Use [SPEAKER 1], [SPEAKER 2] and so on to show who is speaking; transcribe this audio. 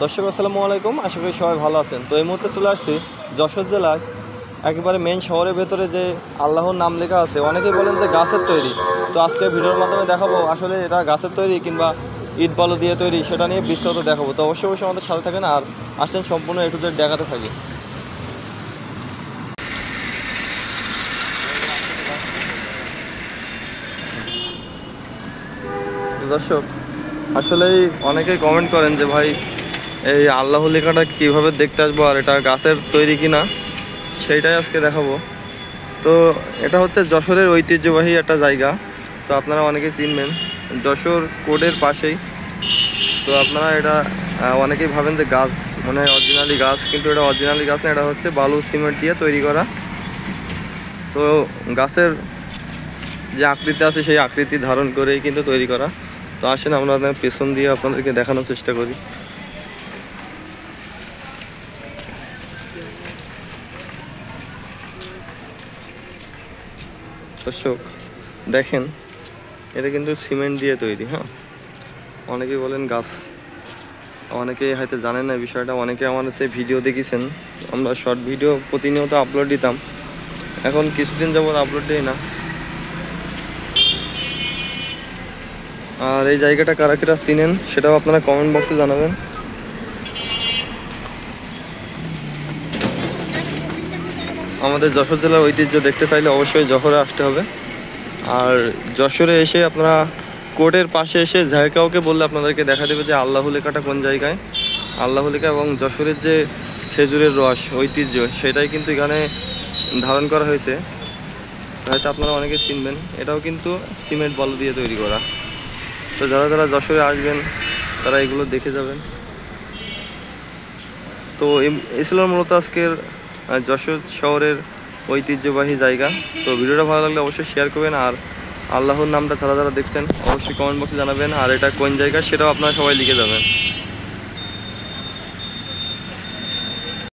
[SPEAKER 1] দর্শক আসসালামু আলাইকুম, আশা করি সবাই ভালো আছেন। তো এই মুহূর্তে চলে আসছি যশোর জেলার একেবারে মেন শহরের ভেতরে যে আল্লাহর নাম লেখা আছে। অনেকেই বলেন যে গাছের তৈরি, তো আজকে ভিডিওর মাধ্যমে দেখাবো আসলে এটা গাছের তৈরি কিংবা ইট বালু দিয়ে তৈরি, সেটা নিয়ে বিস্তারিত দেখাবো। তো অবশ্যই অবশ্যই আমাদের সাথে থাকেন আর আসেন সম্পূর্ণ একটু দেখাতে থাকি। দর্শক আসলেই অনেকেই কমেন্ট করেন যে ভাই এই আল্লাহ লেখাটা কীভাবে দেখতে আসবো আর এটা গাছের তৈরি কিনা, সেইটাই আজকে দেখাবো। তো এটা হচ্ছে যশোরের ঐতিহ্যবাহী একটা জায়গা, তো আপনারা অনেকেই চিনবেন, যশোর কোর্টের পাশেই। তো আপনারা এটা অনেকেই ভাবেন যে গাছ মনে হয় অরিজিনালি গাছ, কিন্তু এটা অরিজিনালি গাছ না, এটা হচ্ছে বালু সিমেন্ট দিয়ে তৈরি করা। তো গাছের যে আকৃতি আছে সেই আকৃতি ধারণ করেই কিন্তু তৈরি করা। তো আসেন আমরা পেছন দিয়ে আপনাদেরকে দেখানোর চেষ্টা করি। দর্শক দেখেন, এটা কিন্তু সিমেন্ট দিয়ে তৈরি। হ্যাঁ, অনেকেই বলেন গাছ, অনেকেই হয়তো জানেন না বিষয়টা। অনেকে আমাদের ভিডিও দেখেছেন, আমরা শর্ট ভিডিও প্রতিনিয়ত আপলোড দিতাম, এখন কিছুদিন যাবত আপলোড দিই না। আর এই জায়গাটা কারা কারা চিনেন সেটাও আপনারা কমেন্ট বক্সে জানাবেন। আমাদের যশোর জেলার ঐতিহ্য দেখতে চাইলে অবশ্যই যশোরে আসতে হবে। আর যশোরে এসে আপনারা কোর্টের পাশে এসে যাই কাউকে বললে আপনাদেরকে দেখা দেবে যে আল্লাহ লেখাটা কোন জায়গায়। আল্লাহ লেখা এবং যশোরের যে খেজুরের রস ঐতিহ্য, সেটাই কিন্তু এখানে ধারণ করা হয়েছে। হয়তো আপনারা অনেকে চিনবেন, এটাও কিন্তু সিমেন্ট বালু দিয়ে তৈরি করা। তো যারা যারা যশোরে আসবেন তারা এগুলো দেখে যাবেন। তো এই ছিল মূলত আজকের যশোর শহরের ঐতিহ্যবাহী জায়গা। তো ভিডিওটা ভালো লাগলে অবশ্যই শেয়ার করবেন, আর আল্লাহর নামটা যারা যারা দেখছেন অবশ্যই কমেন্ট বক্সে জানাবেন, আর এটা কোন জায়গা সেটাও আপনারা সবাই লিখে যাবেন।